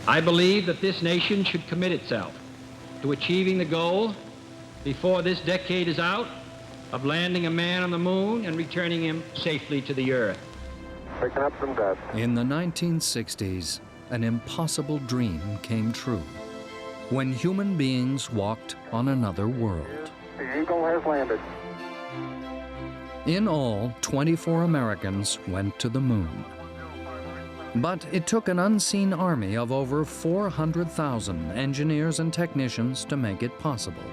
I believe that this nation should commit itself to achieving the goal before this decade is out of landing a man on the moon and returning him safely to the Earth. Picking up some dust. In the 1960s, an impossible dream came true when human beings walked on another world. The Eagle has landed. In all, 24 Americans went to the moon. But it took an unseen army of over 400,000 engineers and technicians to make it possible.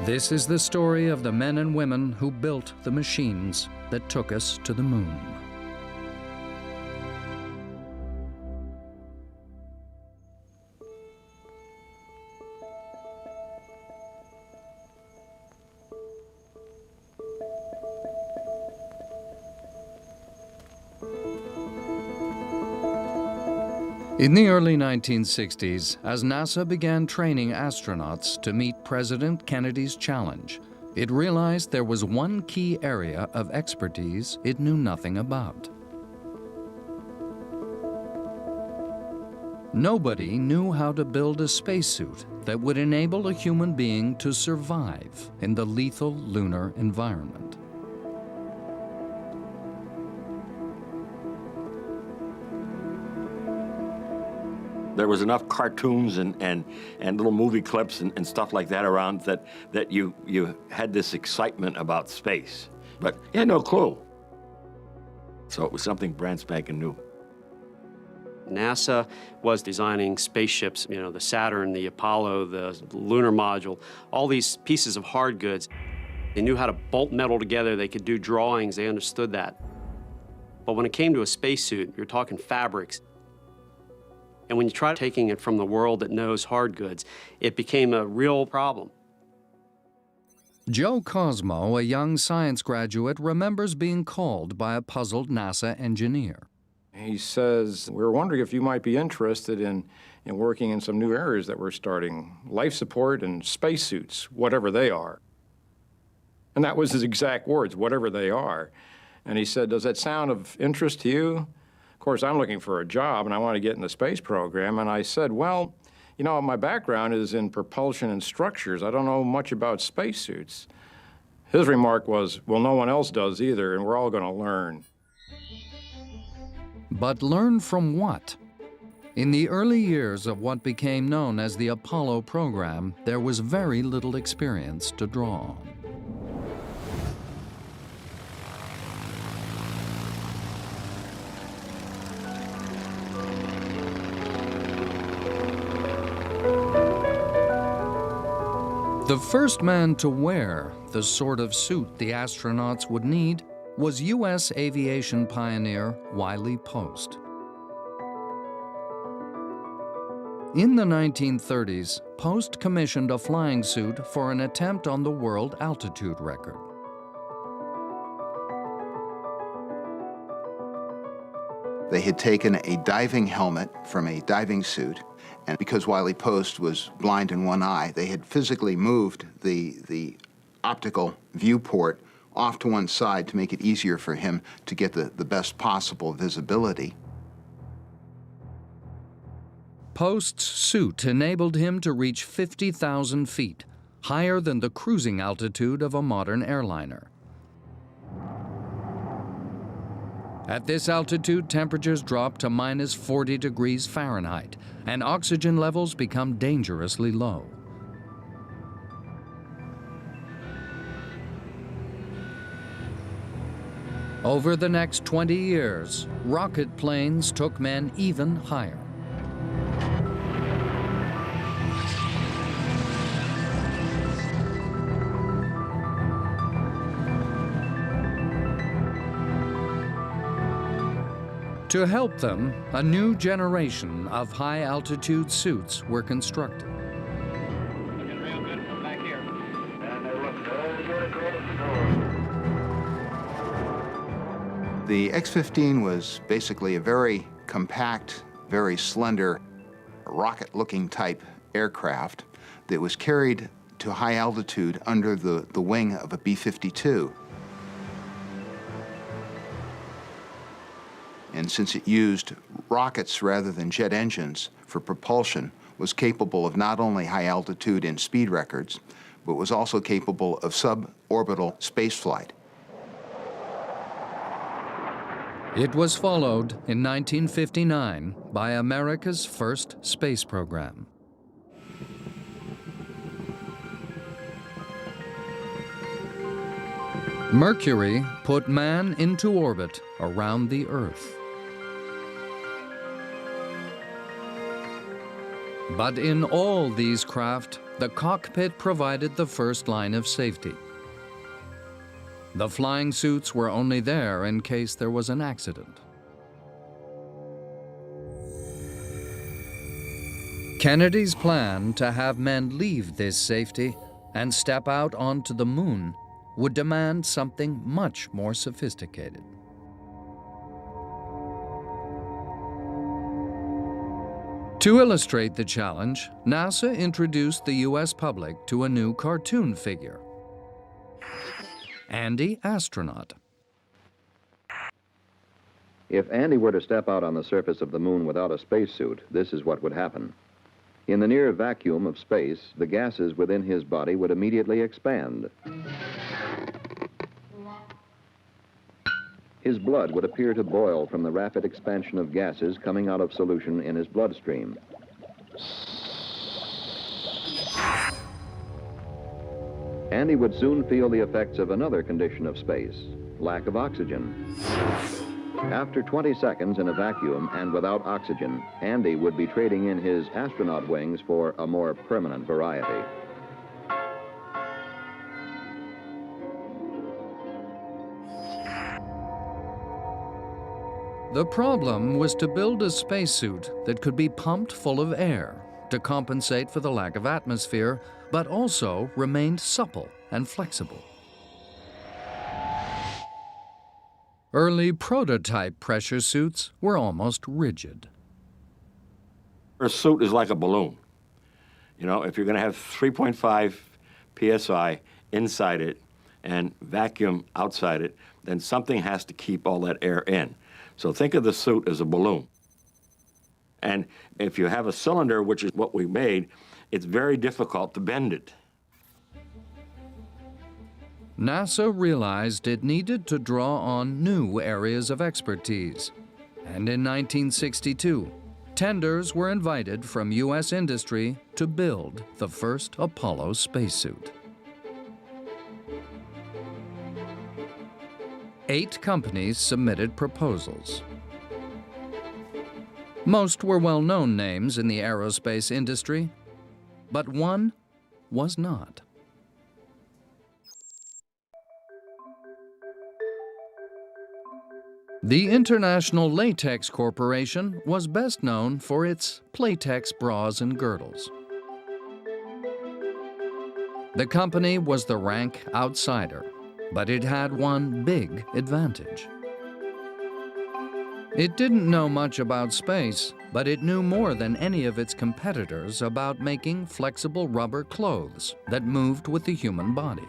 This is the story of the men and women who built the machines that took us to the moon. In the early 1960s, as NASA began training astronauts to meet President Kennedy's challenge, it realized there was one key area of expertise it knew nothing about. Nobody knew how to build a spacesuit that would enable a human being to survive in the lethal lunar environment. There was enough cartoons and little movie clips and stuff like that around that you had this excitement about space. But you had no clue. So it was something brand spanking new. NASA was designing spaceships, you know, the Saturn, the Apollo, the lunar module, all these pieces of hard goods. They knew how to bolt metal together. They could do drawings. They understood that. But when it came to a spacesuit, you're talking fabrics. And when you try taking it from the world that knows hard goods, it became a real problem. Joe Cosmo, a young science graduate, remembers being called by a puzzled NASA engineer. He says, we're wondering if you might be interested in working in some new areas that we're starting, life support and spacesuits, whatever they are. And that was his exact words, whatever they are. And he said, does that sound of interest to you? Of course, I'm looking for a job and I want to get in the space program. And I said, well, you know, my background is in propulsion and structures. I don't know much about spacesuits. His remark was, well, no one else does either, and we're all going to learn. But learn from what? In the early years of what became known as the Apollo program, there was very little experience to draw on. The first man to wear the sort of suit the astronauts would need was U.S. aviation pioneer Wiley Post. In the 1930s, Post commissioned a flying suit for an attempt on the world altitude record. They had taken a diving helmet from a diving suit, and because Wiley Post was blind in one eye, they had physically moved the optical viewport off to one side to make it easier for him to get the best possible visibility. Post's suit enabled him to reach 50,000 feet, higher than the cruising altitude of a modern airliner. At this altitude, temperatures drop to minus 40 degrees Fahrenheit, and oxygen levels become dangerously low. Over the next 20 years, rocket planes took men even higher. To help them, a new generation of high-altitude suits were constructed. Looking real good from back here. And they look very good across the door. The X-15 was basically a very compact, very slender, rocket-looking type aircraft that was carried to high altitude under the wing of a B-52. and since it used rockets rather than jet engines for propulsion, was capable of not only high altitude and speed records, but was also capable of suborbital spaceflight. It was followed in 1959 by America's first space program. Mercury put man into orbit around the Earth. But in all these craft, the cockpit provided the first line of safety. The flying suits were only there in case there was an accident. Kennedy's plan to have men leave this safety and step out onto the moon would demand something much more sophisticated. To illustrate the challenge, NASA introduced the U.S. public to a new cartoon figure, Andy Astronaut. If Andy were to step out on the surface of the moon without a spacesuit, this is what would happen. In the near vacuum of space, the gases within his body would immediately expand. His blood would appear to boil from the rapid expansion of gases coming out of solution in his bloodstream. Andy would soon feel the effects of another condition of space, lack of oxygen. After 20 seconds in a vacuum and without oxygen, Andy would be trading in his astronaut wings for a more permanent variety. The problem was to build a spacesuit that could be pumped full of air to compensate for the lack of atmosphere, but also remained supple and flexible. Early prototype pressure suits were almost rigid. A suit is like a balloon. You know, if you're going to have 3.5 psi inside it and vacuum outside it, then something has to keep all that air in. So think of the suit as a balloon. And if you have a cylinder, which is what we made, it's very difficult to bend it. NASA realized it needed to draw on new areas of expertise. And in 1962, tenders were invited from U.S. industry to build the first Apollo spacesuit. 8 companies submitted proposals. Most were well-known names in the aerospace industry, but one was not. The International Latex Corporation was best known for its Playtex bras and girdles. The company was the rank outsider, but it had one big advantage. It didn't know much about space, but it knew more than any of its competitors about making flexible rubber clothes that moved with the human body.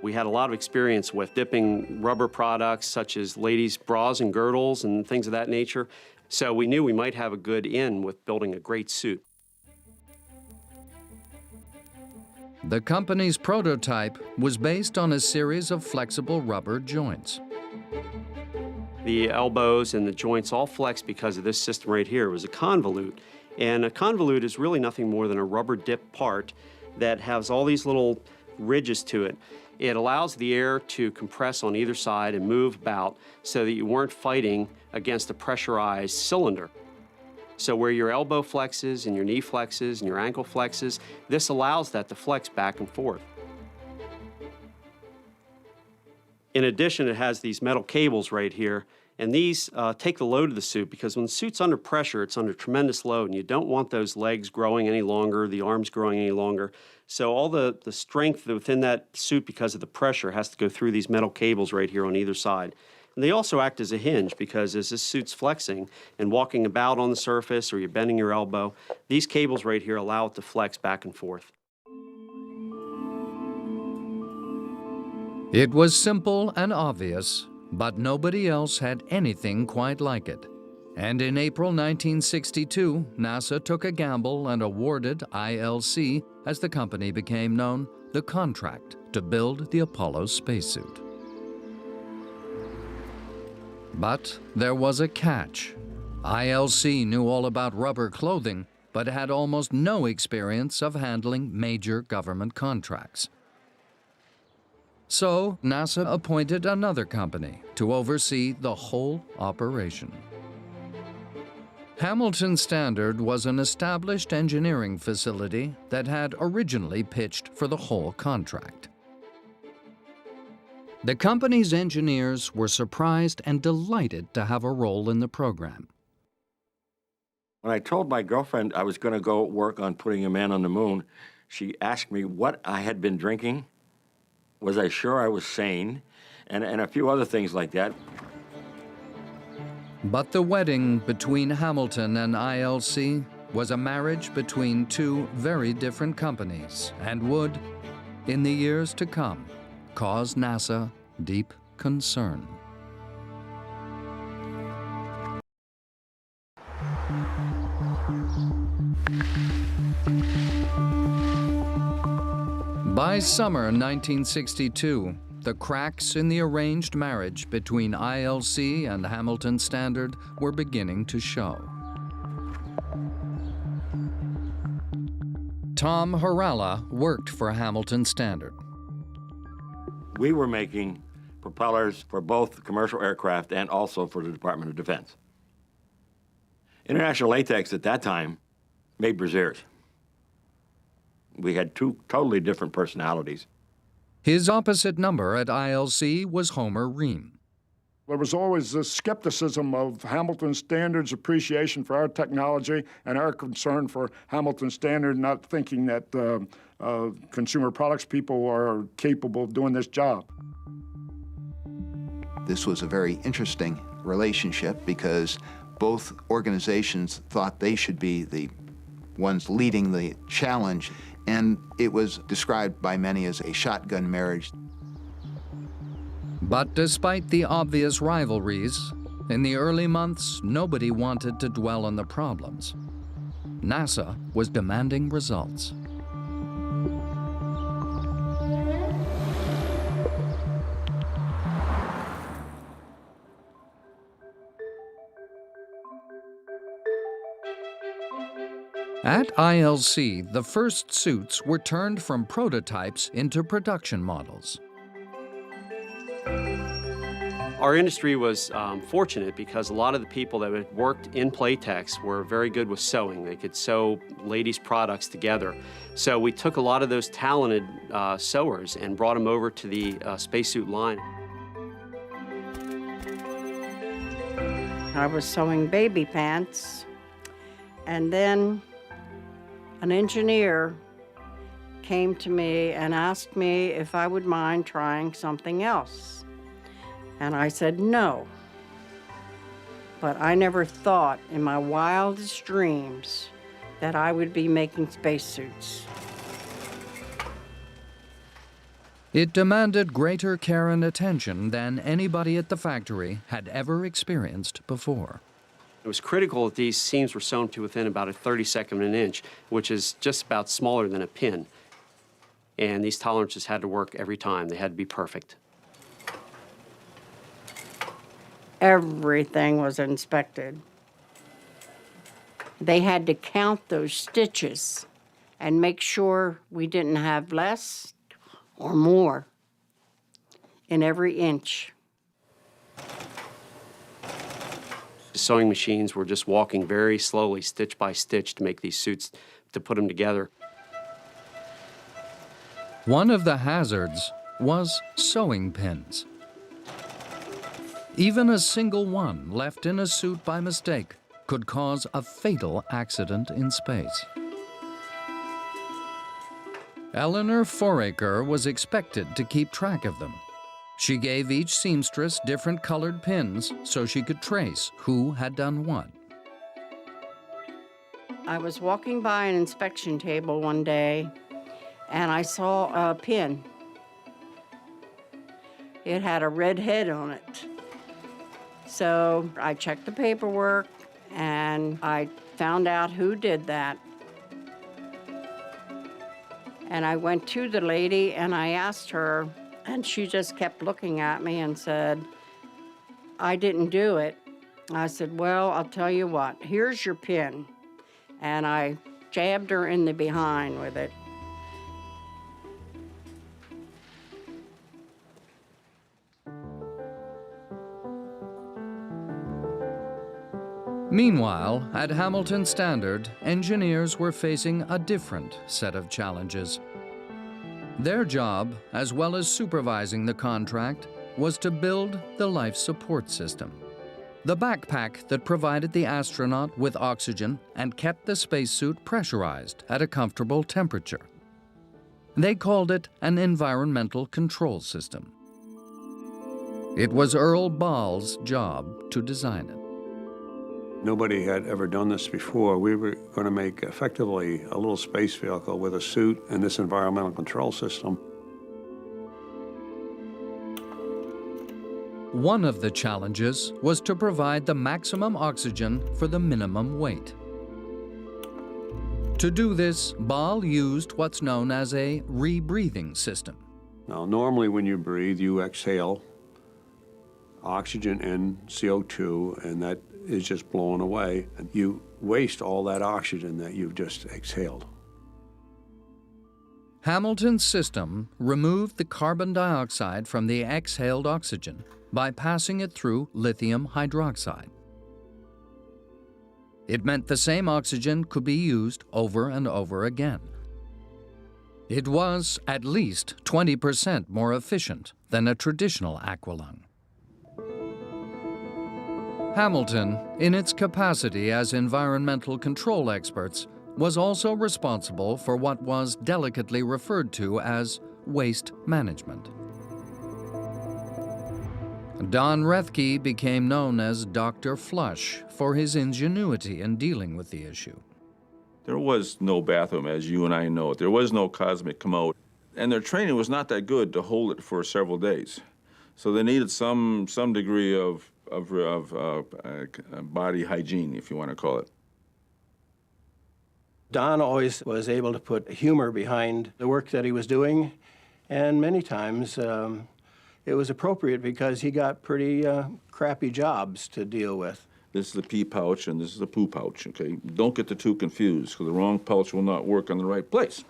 We had a lot of experience with dipping rubber products such as ladies' bras and girdles and things of that nature, so we knew we might have a good in with building a great suit. The company's prototype was based on a series of flexible rubber joints. The elbows and the joints all flex because of this system right here. It was a convolute, and a convolute is really nothing more than a rubber dip part that has all these little ridges to it. It allows the air to compress on either side and move about so that you weren't fighting against a pressurized cylinder. So where your elbow flexes and your knee flexes and your ankle flexes, this allows that to flex back and forth. In addition, it has these metal cables right here, and these take the load of the suit, because when the suit's under pressure, it's under tremendous load, and you don't want those legs growing any longer, the arms growing any longer. So all the strength within that suit, because of the pressure, has to go through these metal cables right here on either side. And they also act as a hinge, because as this suit's flexing and walking about on the surface, or you're bending your elbow, these cables right here allow it to flex back and forth. It was simple and obvious but nobody else had anything quite like it. And in April 1962, NASA took a gamble and awarded ILC, as the company became known, the contract to build the Apollo spacesuit. But there was a catch. ILC knew all about rubber clothing, but had almost no experience of handling major government contracts. So NASA appointed another company to oversee the whole operation. Hamilton Standard was an established engineering facility that had originally pitched for the whole contract. The company's engineers were surprised and delighted to have a role in the program. When I told my girlfriend I was going to go work on putting a man on the moon, she asked me what I had been drinking, was I sure I was sane, and a few other things like that. But the wedding between Hamilton and ILC was a marriage between two very different companies and would, in the years to come, cause NASA deep concern. By summer 1962, the cracks in the arranged marriage between ILC and Hamilton Standard were beginning to show. Tom Harala worked for Hamilton Standard. We were making propellers for both commercial aircraft and also for the Department of Defense. International Latex at that time made brassieres. We had two totally different personalities. His opposite number at ILC was Homer Ream. There was always this skepticism of Hamilton Standard's appreciation for our technology and our concern for Hamilton Standard, not thinking that consumer products people are capable of doing this job. This was a very interesting relationship because both organizations thought they should be the ones leading the challenge, and it was described by many as a shotgun marriage. But despite the obvious rivalries, in the early months, nobody wanted to dwell on the problems. NASA was demanding results. At ILC, the first suits were turned from prototypes into production models. Our industry was fortunate because a lot of the people that had worked in Playtex were very good with sewing. They could sew ladies' products together. So we took a lot of those talented sewers and brought them over to the spacesuit line. I was sewing baby pants, and then an engineer came to me and asked me if I would mind trying something else. And I said no. But I never thought in my wildest dreams that I would be making spacesuits. It demanded greater care and attention than anybody at the factory had ever experienced before. It was critical that these seams were sewn to within about a 32nd of an inch, which is just about smaller than a pin. And these tolerances had to work every time. They had to be perfect. Everything was inspected. They had to count those stitches and make sure we didn't have less or more in every inch. The sewing machines were just walking very slowly, stitch by stitch, to make these suits, to put them together. One of the hazards was sewing pins. Even a single one left in a suit by mistake could cause a fatal accident in space. Eleanor Foraker was expected to keep track of them. She gave each seamstress different colored pins so she could trace who had done what. I was walking by an inspection table one day, and I saw a pin. It had a red head on it. So I checked the paperwork, and I found out who did that. And I went to the lady, and I asked her, and she just kept looking at me and said, I didn't do it. I said, well, I'll tell you what, here's your pin. And I jabbed her in the behind with it. Meanwhile, at Hamilton Standard, engineers were facing a different set of challenges. Their job, as well as supervising the contract, was to build the life support system, the backpack that provided the astronaut with oxygen and kept the spacesuit pressurized at a comfortable temperature. They called it an environmental control system. It was Earl Ball's job to design it. Nobody had ever done this before. We were going to make effectively a little space vehicle with a suit and this environmental control system. One of the challenges was to provide the maximum oxygen for the minimum weight. To do this, Ball used what's known as a rebreathing system. Now, normally when you breathe, you exhale oxygen and CO2, and that is just blown away, and you waste all that oxygen that you've just exhaled. Hamilton's system removed the carbon dioxide from the exhaled oxygen by passing it through lithium hydroxide. It meant the same oxygen could be used over and over again. It was at least 20% more efficient than a traditional aqualung. Hamilton, in its capacity as environmental control experts, was also responsible for what was delicately referred to as waste management. Don Rethke became known as Dr. Flush for his ingenuity in dealing with the issue. There was no bathroom, as you and I know it. There was no cosmic commode. And their training was not that good to hold it for several days. So they needed some degree of body hygiene, if you want to call it. Don always was able to put humor behind the work that he was doing, and many times it was appropriate because he got pretty crappy jobs to deal with. This is the pee pouch and this is the poo pouch, okay? Don't get the two confused, because the wrong pouch will not work in the right place.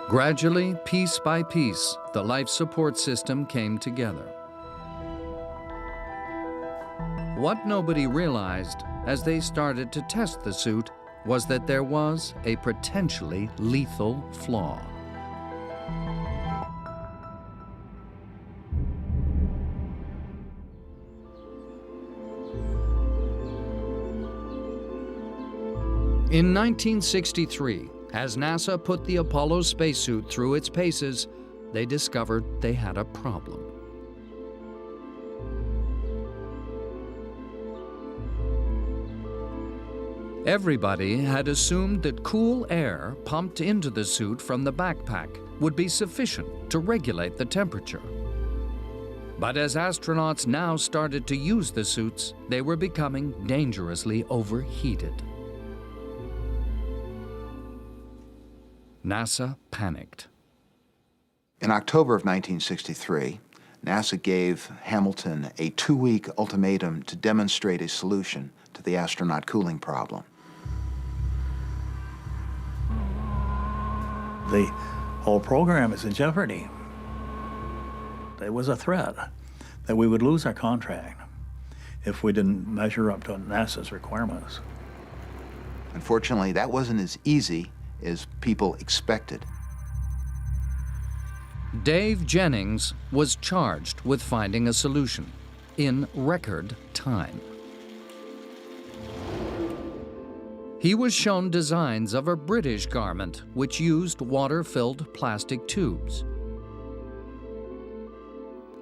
Gradually, piece by piece, the life support system came together. What nobody realized as they started to test the suit was that there was a potentially lethal flaw. In 1963, as NASA put the Apollo spacesuit through its paces, they discovered they had a problem. Everybody had assumed that cool air pumped into the suit from the backpack would be sufficient to regulate the temperature. But as astronauts now started to use the suits, they were becoming dangerously overheated. NASA panicked. In October of 1963, NASA gave Hamilton a 2-week ultimatum to demonstrate a solution to the astronaut cooling problem. The whole program is in jeopardy. It was a threat that we would lose our contract if we didn't measure up to NASA's requirements. Unfortunately, that wasn't as easy as people expected. Dave Jennings was charged with finding a solution in record time. He was shown designs of a British garment which used water-filled plastic tubes.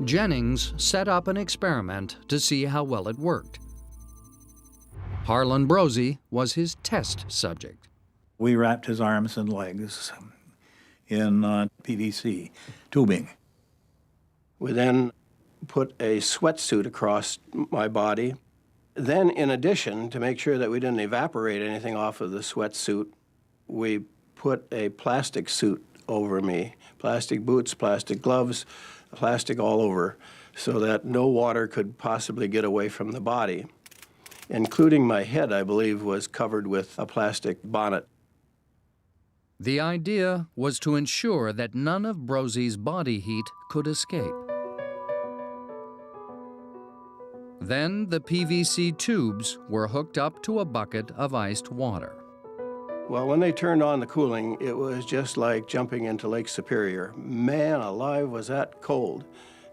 Jennings set up an experiment to see how well it worked. Harlan Brosey was his test subject. We wrapped his arms and legs in PVC tubing. We then put a sweatsuit across my body. Then, in addition, to make sure that we didn't evaporate anything off of the sweatsuit, we put a plastic suit over me, plastic boots, plastic gloves, plastic all over, so that no water could possibly get away from the body. Including my head, I believe, was covered with a plastic bonnet. The idea was to ensure that none of Brosey's body heat could escape. Then the PVC tubes were hooked up to a bucket of iced water. Well, when they turned on the cooling, it was just like jumping into Lake Superior. Man alive, was that cold.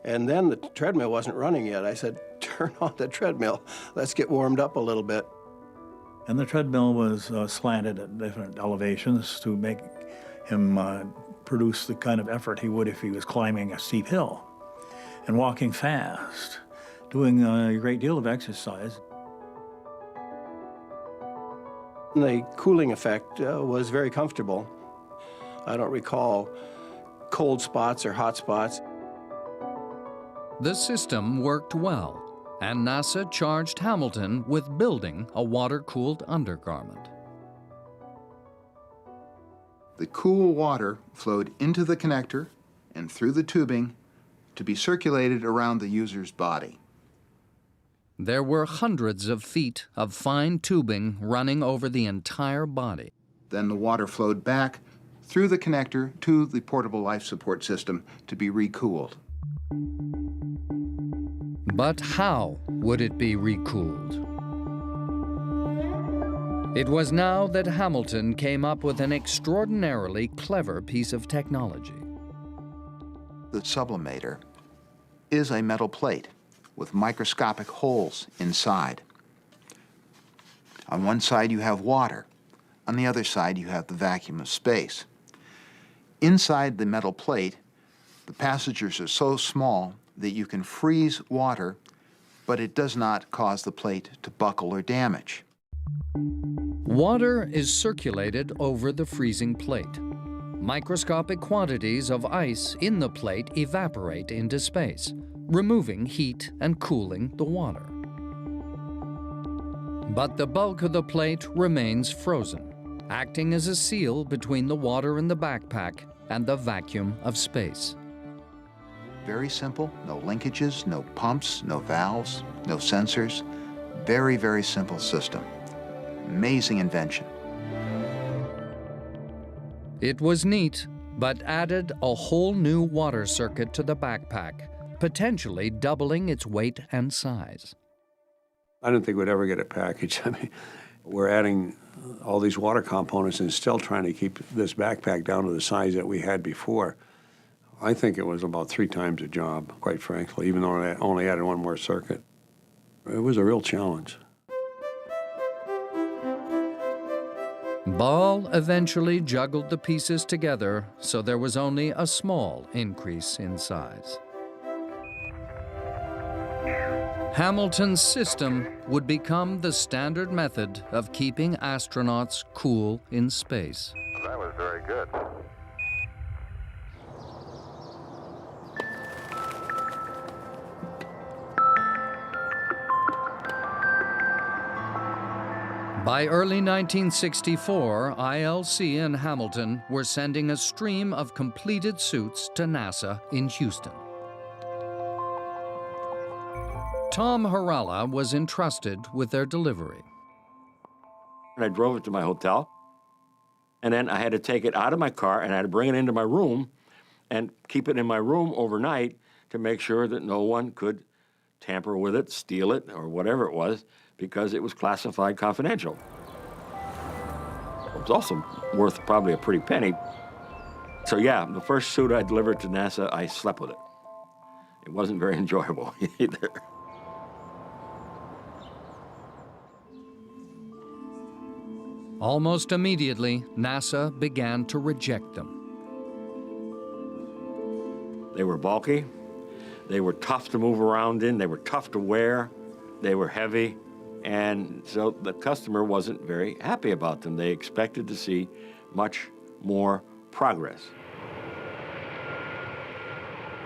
And then the treadmill wasn't running yet. I said, turn on the treadmill. Let's get warmed up a little bit. And the treadmill was slanted at different elevations to make him produce the kind of effort he would if he was climbing a steep hill and walking fast, doing a great deal of exercise. The cooling effect was very comfortable. I don't recall cold spots or hot spots. The system worked well, and NASA charged Hamilton with building a water-cooled undergarment. The cool water flowed into the connector and through the tubing to be circulated around the user's body. There were hundreds of feet of fine tubing running over the entire body. Then the water flowed back through the connector to the portable life support system to be recooled. But how would it be recooled? It was now that Hamilton came up with an extraordinarily clever piece of technology. The sublimator is a metal plate with microscopic holes inside. On one side you have water. On the other side you have the vacuum of space. Inside the metal plate, the passages are so small that you can freeze water, but it does not cause the plate to buckle or damage. Water is circulated over the freezing plate. Microscopic quantities of ice in the plate evaporate into space, removing heat and cooling the water. But the bulk of the plate remains frozen, acting as a seal between the water in the backpack and the vacuum of space. Very simple, no linkages, no pumps, no valves, no sensors. Very, very simple system. Amazing invention. It was neat, but added a whole new water circuit to the backpack, potentially doubling its weight and size. I didn't think we'd ever get a package. I mean, we're adding all these water components and still trying to keep this backpack down to the size that we had before. I think it was about 3 times the job, quite frankly, even though I only added one more circuit. It was a real challenge. Ball eventually juggled the pieces together, so there was only a small increase in size. Hamilton's system would become the standard method of keeping astronauts cool in space. That was very good. By early 1964, ILC and Hamilton were sending a stream of completed suits to NASA in Houston. Tom Harala was entrusted with their delivery. And I drove it to my hotel, and then I had to take it out of my car and I had to bring it into my room and keep it in my room overnight to make sure that no one could tamper with it, steal it, or whatever it was, because it was classified confidential. It was also worth probably a pretty penny. So yeah, the first suit I delivered to NASA, I slept with it. It wasn't very enjoyable either. Almost immediately, NASA began to reject them. They were bulky, they were tough to move around in, they were tough to wear, they were heavy, and so the customer wasn't very happy about them. They expected to see much more progress.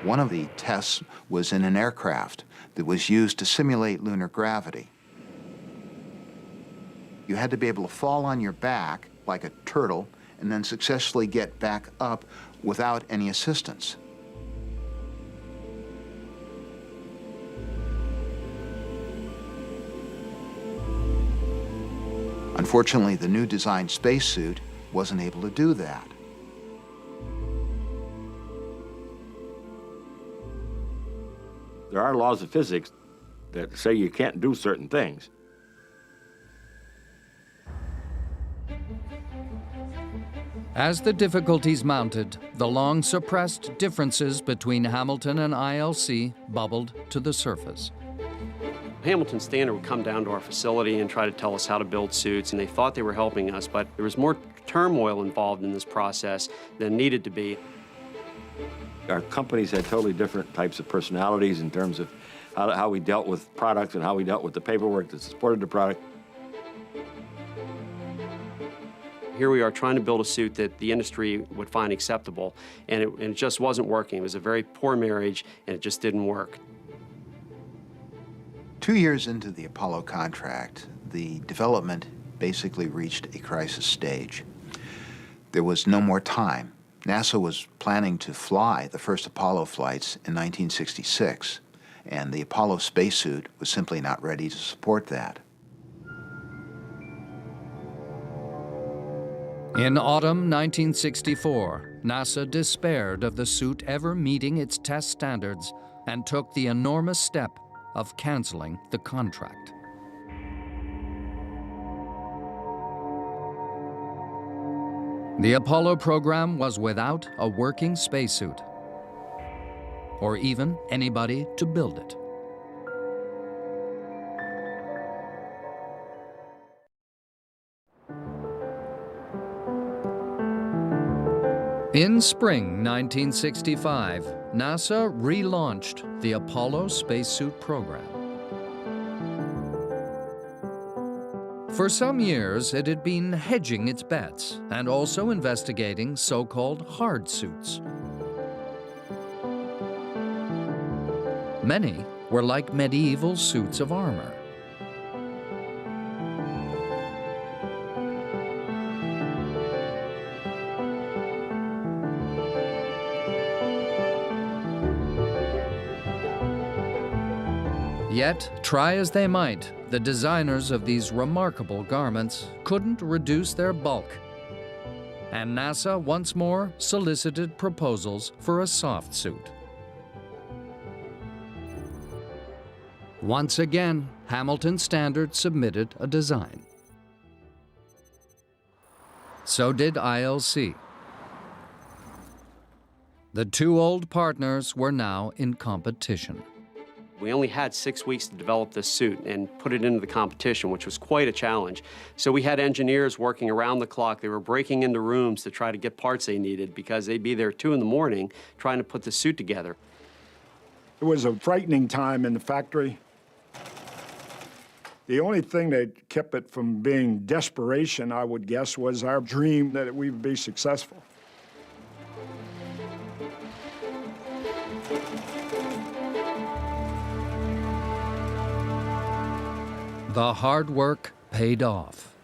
One of the tests was in an aircraft that was used to simulate lunar gravity. You had to be able to fall on your back like a turtle and then successfully get back up without any assistance. Unfortunately, the new design spacesuit wasn't able to do that. There are laws of physics that say you can't do certain things. As the difficulties mounted, the long-suppressed differences between Hamilton and ILC bubbled to the surface. Hamilton Standard would come down to our facility and try to tell us how to build suits, and they thought they were helping us, but there was more turmoil involved in this process than needed to be. Our companies had totally different types of personalities in terms of how we dealt with products and how we dealt with the paperwork that supported the product. Here we are trying to build a suit that the industry would find acceptable, and it just wasn't working. It was a very poor marriage, and it just didn't work. 2 years into the Apollo contract, the development basically reached a crisis stage. There was no more time. NASA was planning to fly the first Apollo flights in 1966, and the Apollo spacesuit was simply not ready to support that. In autumn 1964, NASA despaired of the suit ever meeting its test standards and took the enormous step of canceling the contract. The Apollo program was without a working spacesuit, or even anybody to build it. In spring 1965, NASA relaunched the Apollo spacesuit program. For some years, it had been hedging its bets and also investigating so-called hard suits. Many were like medieval suits of armor. Yet, try as they might, the designers of these remarkable garments couldn't reduce their bulk. And NASA once more solicited proposals for a soft suit. Once again, Hamilton Standard submitted a design. So did ILC. The two old partners were now in competition. We only had 6 weeks to develop this suit and put it into the competition, which was quite a challenge. So we had engineers working around the clock. They were breaking into rooms to try to get parts they needed because they'd be there at 2 in the morning trying to put the suit together. It was a frightening time in the factory. The only thing that kept it from being desperation, I would guess, was our dream that we would be successful. The hard work paid off.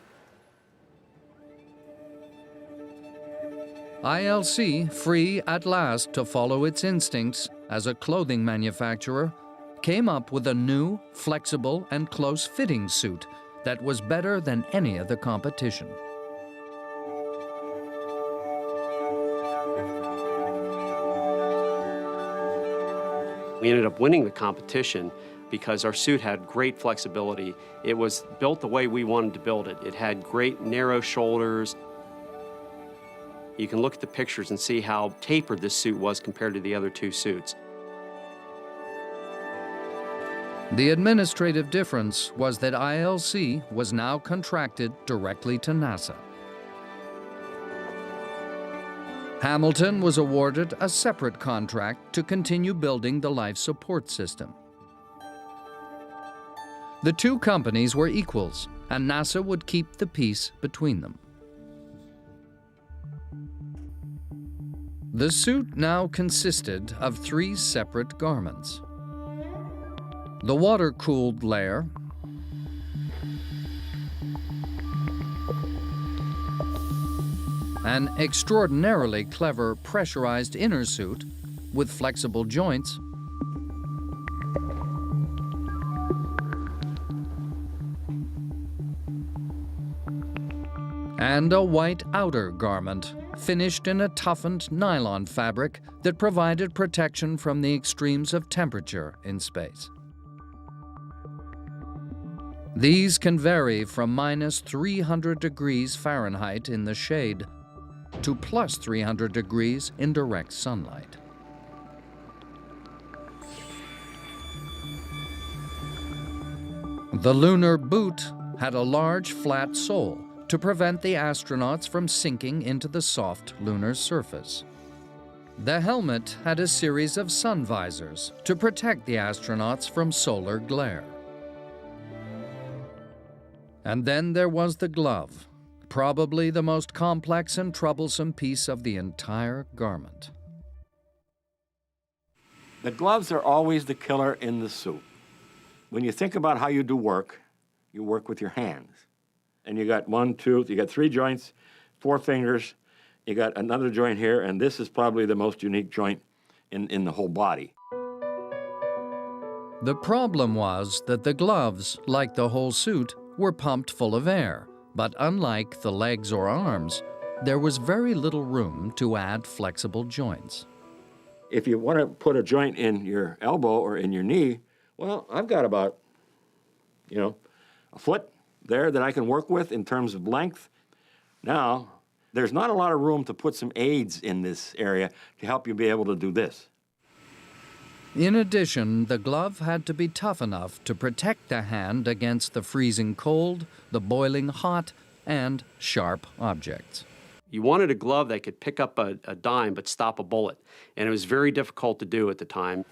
ILC, free at last to follow its instincts as a clothing manufacturer, came up with a new, flexible, and close-fitting suit that was better than any of the competition. We ended up winning the competition because our suit had great flexibility. It was built the way we wanted to build it. It had great narrow shoulders. You can look at the pictures and see how tapered this suit was compared to the other two suits. The administrative difference was that ILC was now contracted directly to NASA. Hamilton was awarded a separate contract to continue building the life support system. The two companies were equals, and NASA would keep the peace between them. The suit now consisted of 3 separate garments. The water-cooled layer, an extraordinarily clever pressurized inner suit with flexible joints, and a white outer garment finished in a toughened nylon fabric that provided protection from the extremes of temperature in space. These can vary from -300 degrees Fahrenheit in the shade to +300 degrees in direct sunlight. The lunar boot had a large flat sole to prevent the astronauts from sinking into the soft lunar surface. The helmet had a series of sun visors to protect the astronauts from solar glare. And then there was the glove, probably the most complex and troublesome piece of the entire garment. The gloves are always the killer in the suit. When you think about how you do work, you work with your hands. And you got 1, 2, you got 3 joints, 4 fingers, you got another joint here, and this is probably the most unique joint in the whole body. The problem was that the gloves, like the whole suit, were pumped full of air, but unlike the legs or arms, there was very little room to add flexible joints. If you want to put a joint in your elbow or in your knee, well, I've got about, a foot there that I can work with in terms of length. Now, there's not a lot of room to put some aids in this area to help you be able to do this. In addition, the glove had to be tough enough to protect the hand against the freezing cold, the boiling hot, and sharp objects. You wanted a glove that could pick up a dime but stop a bullet, and it was very difficult to do at the time.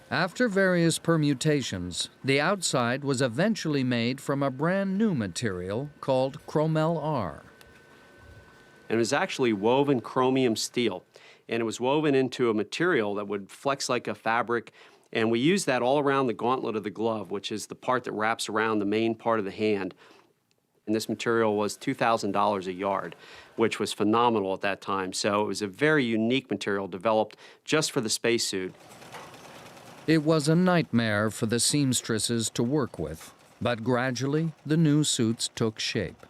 After various permutations, the outside was eventually made from a brand new material called Mylar. And it was actually woven chromium steel, and it was woven into a material that would flex like a fabric, and we used that all around the gauntlet of the glove, which is the part that wraps around the main part of the hand. And this material was $2,000 a yard, which was phenomenal at that time. So it was a very unique material developed just for the spacesuit. It was a nightmare for the seamstresses to work with, but gradually the new suits took shape.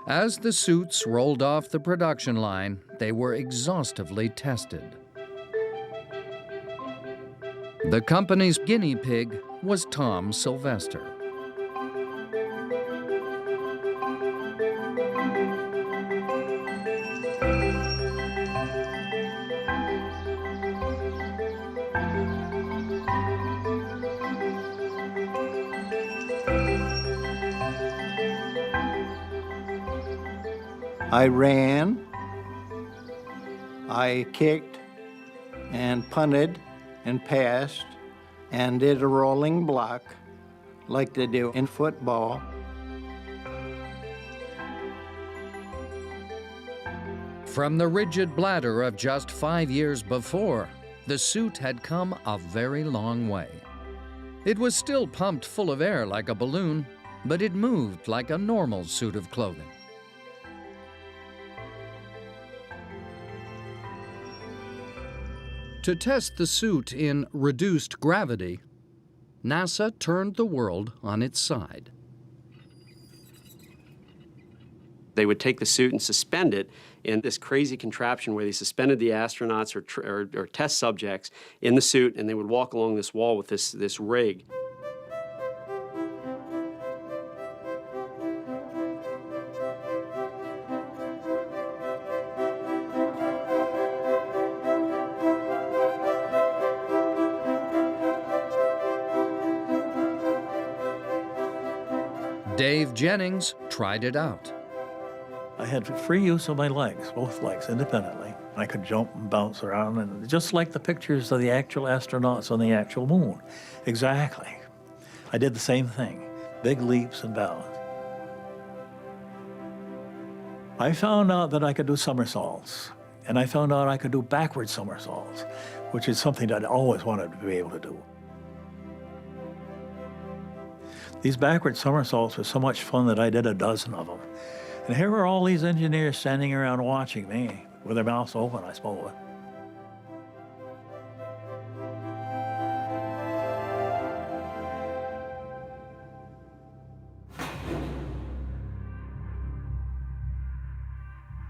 As the suits rolled off the production line, they were exhaustively tested. The company's guinea pig was Tom Sylvester. I ran, I kicked and punted and passed and did a rolling block like they do in football. From the rigid bladder of just 5 years before, the suit had come a very long way. It was still pumped full of air like a balloon, but it moved like a normal suit of clothing. To test the suit in reduced gravity, NASA turned the world on its side. They would take the suit and suspend it in this crazy contraption where they suspended the astronauts or test subjects in the suit, and they would walk along this wall with this rig. Dave Jennings tried it out. I had free use of my legs, both legs, independently. I could jump and bounce around, and just like the pictures of the actual astronauts on the actual moon. Exactly. I did the same thing, big leaps and bounds. I found out that I could do somersaults, and I found out I could do backward somersaults, which is something that I always wanted to be able to do. These backward somersaults were so much fun that I did a dozen of them. And here were all these engineers standing around watching me, with their mouths open, I suppose.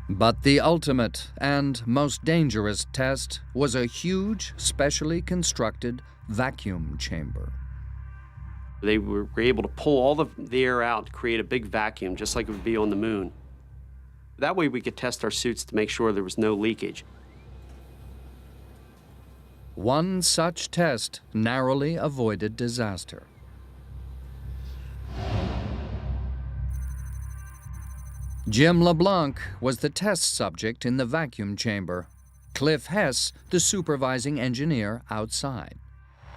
But the ultimate and most dangerous test was a huge, specially constructed vacuum chamber. They were able to pull all the air out to create a big vacuum, just like it would be on the moon. That way we could test our suits to make sure there was no leakage. One such test narrowly avoided disaster. Jim LeBlanc was the test subject in the vacuum chamber. Cliff Hess, the supervising engineer outside.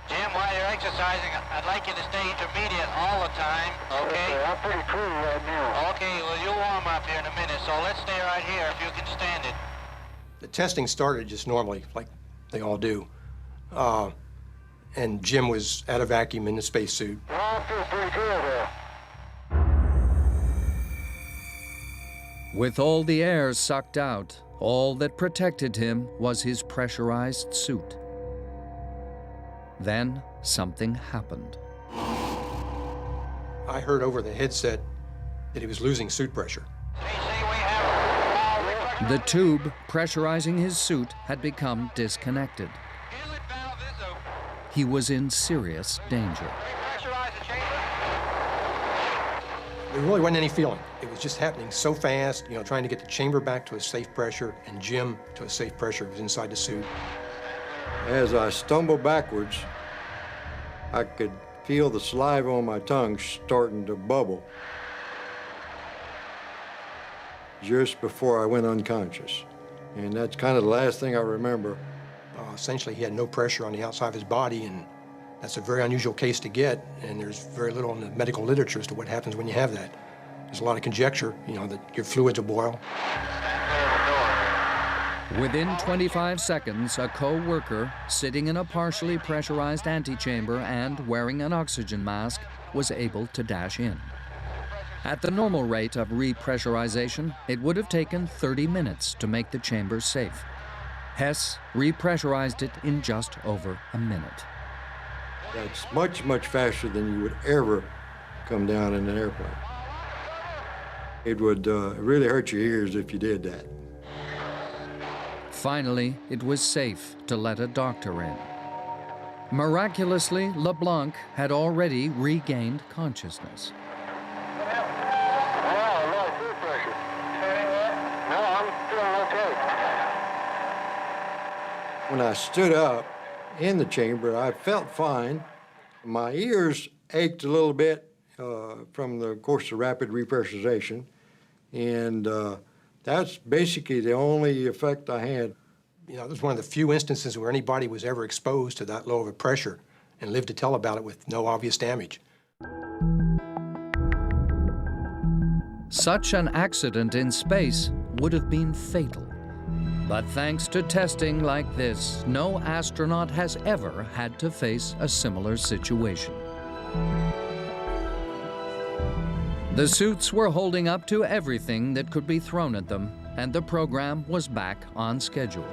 Jim, while you're exercising, I'd like you to stay intermediate all the time, okay? I'm pretty cool right now. Okay, well, you'll warm up here in a minute, so let's stay right here if you can stand it. The testing started just normally, like they all do. And Jim was at a vacuum in the spacesuit. Well, I feel pretty good here. With all the air sucked out, all that protected him was his pressurized suit. Then something happened. I heard over the headset that he was losing suit pressure. The tube pressurizing his suit had become disconnected. He was in serious danger. There really wasn't any feeling. It was just happening so fast, you know, trying to get the chamber back to a safe pressure and Jim to a safe pressure. He was inside the suit. As I stumbled backwards, I could feel the saliva on my tongue starting to bubble just before I went unconscious. And that's kind of the last thing I remember. Essentially, he had no pressure on the outside of his body, and that's a very unusual case to get, and there's very little in the medical literature as to what happens when you have that. There's a lot of conjecture, you know, that your fluids will boil. Within 25 seconds, a co-worker sitting in a partially pressurized antechamber and wearing an oxygen mask was able to dash in. At the normal rate of repressurization, it would have taken 30 minutes to make the chamber safe. Hess repressurized it in just over a minute. That's much, much faster than you would ever come down in an airplane. It would really hurt your ears if you did that. Finally, it was safe to let a doctor in. Miraculously, LeBlanc had already regained consciousness. When I stood up in the chamber, I felt fine. My ears ached a little bit from the course of rapid repressurization, and that's basically the only effect I had. You know, it was one of the few instances where anybody was ever exposed to that low of a pressure and lived to tell about it with no obvious damage. Such an accident in space would have been fatal. But thanks to testing like this, no astronaut has ever had to face a similar situation. The suits were holding up to everything that could be thrown at them, and the program was back on schedule.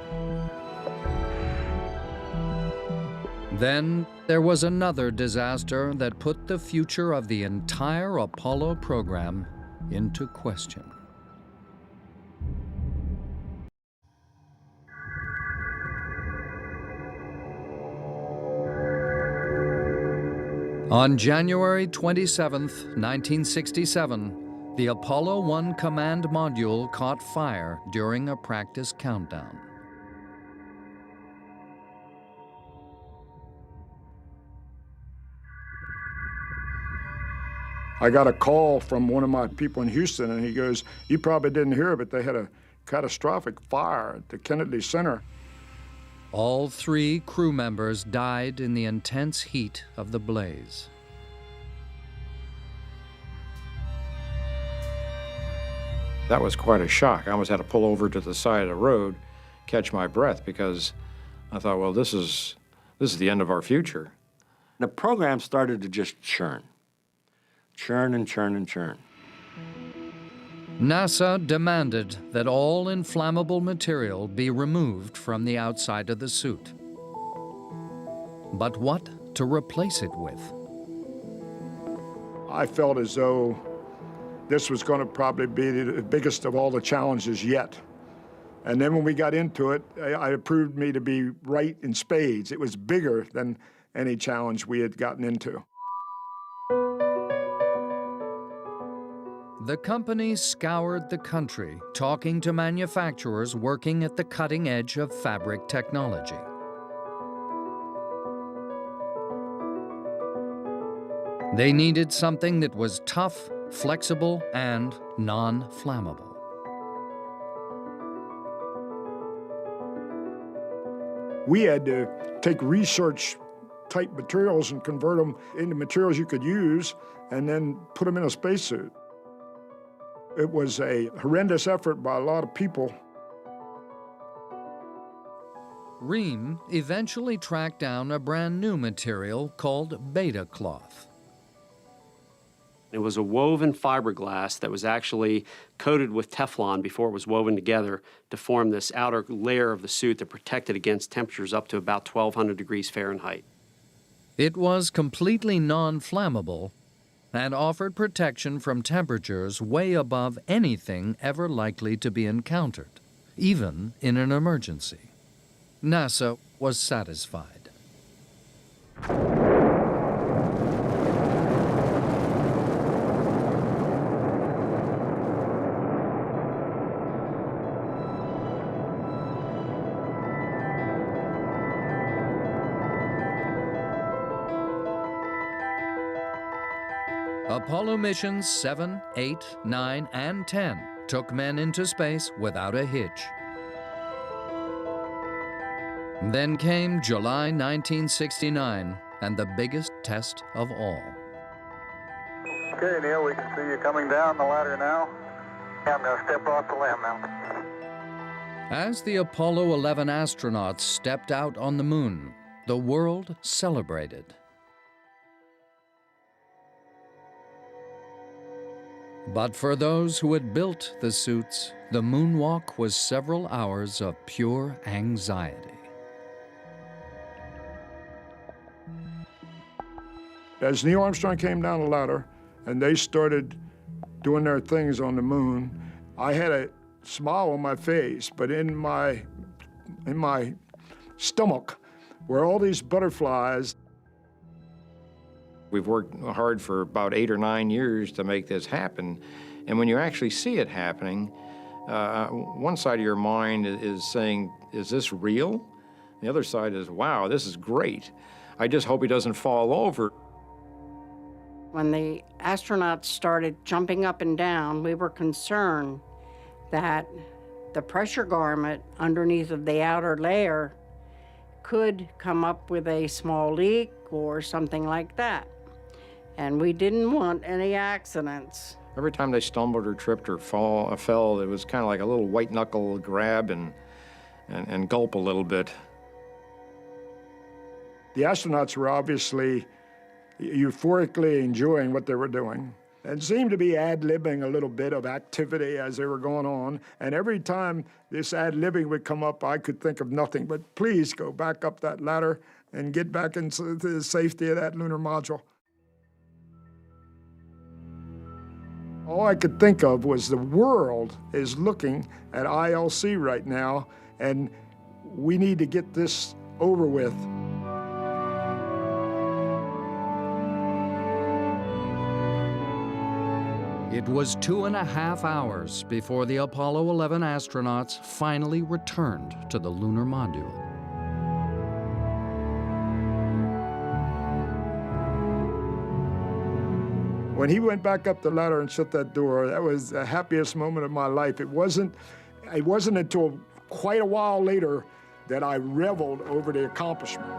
Then there was another disaster that put the future of the entire Apollo program into question. On January 27, 1967, the Apollo 1 command module caught fire during a practice countdown. I got a call from one of my people in Houston, and he goes, "You probably didn't hear it, but they had a catastrophic fire at the Kennedy Center. All 3 crew members died in the intense heat of the blaze. That was quite a shock. I almost had to pull over to the side of the road, catch my breath, because I thought, well, this is the end of our future. The program started to just churn. Churn and churn and churn. NASA demanded that all inflammable material be removed from the outside of the suit. But what to replace it with? I felt as though this was going to probably be the biggest of all the challenges yet. And then when we got into it, it proved me to be right in spades. It was bigger than any challenge we had gotten into. The company scoured the country, talking to manufacturers working at the cutting edge of fabric technology. They needed something that was tough, flexible, and non-flammable. We had to take research-type materials and convert them into materials you could use and then put them in a spacesuit. It was a horrendous effort by a lot of people. Rheem eventually tracked down a brand new material called beta cloth. It was a woven fiberglass that was actually coated with Teflon before it was woven together to form this outer layer of the suit that protected against temperatures up to about 1,200 degrees Fahrenheit. It was completely non-flammable and offered protection from temperatures way above anything ever likely to be encountered, even in an emergency. NASA was satisfied. Apollo missions 7, 8, 9, and 10 took men into space without a hitch. Then came July 1969, and the biggest test of all. Okay, Neil, we can see you coming down the ladder now. I'm going to step off the limb now. As the Apollo 11 astronauts stepped out on the moon, the world celebrated. But for those who had built the suits, the moonwalk was several hours of pure anxiety. As Neil Armstrong came down the ladder and they started doing their things on the moon, I had a smile on my face, but in my stomach were all these butterflies. We've worked hard for about 8 or 9 years to make this happen. And when you actually see it happening, one side of your mind is saying, is this real? The other side is, wow, this is great. I just hope he doesn't fall over. When the astronauts started jumping up and down, we were concerned that the pressure garment underneath of the outer layer could come up with a small leak or something like that. And we didn't want any accidents. Every time they stumbled or tripped or fell, it was kind of like a little white knuckle grab and gulp a little bit. The astronauts were obviously euphorically enjoying what they were doing and seemed to be ad-libbing a little bit of activity as they were going on. And every time this ad-libbing would come up, I could think of nothing but, please go back up that ladder and get back into the safety of that lunar module. All I could think of was the world is looking at ILC right now, and we need to get this over with. It was 2.5 hours before the Apollo 11 astronauts finally returned to the lunar module. When he went back up the ladder and shut that door, that was the happiest moment of my life. It wasn't It wasn't until quite a while later that I reveled over the accomplishment.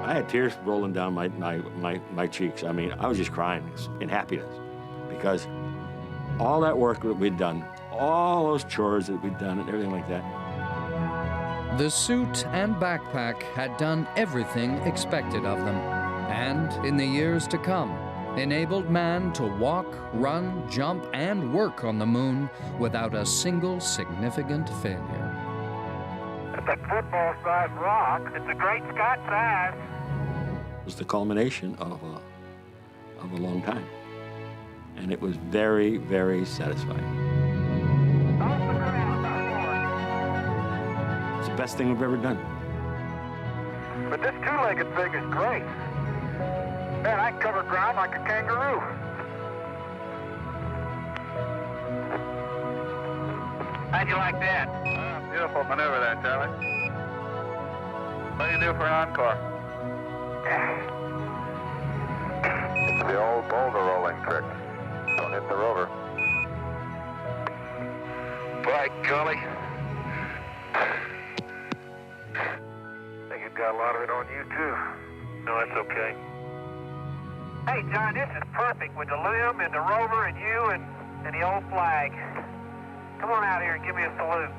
I had tears rolling down my cheeks. I mean, I was just crying in happiness because all that work that we'd done, all those chores that we'd done and everything like that. The suit and backpack had done everything expected of them, and in the years to come, enabled man to walk, run, jump, and work on the moon without a single significant failure. It's a football-sized rock. It's a great Scott size. It was the culmination of a long time. And it was very, very satisfying. It's the best thing we've ever done. But this two-legged thing is great. Man, I can cover ground like a kangaroo. How'd you like that? Beautiful maneuver there, Charlie. What do you do for an encore? It's the old boulder rolling trick. Don't hit the rover. Right, Charlie. Think you've got a lot of it on you, too. No, that's okay. Hey, John, this is perfect with the limb and the rover and you and the old flag. Come on out here and give me a salute.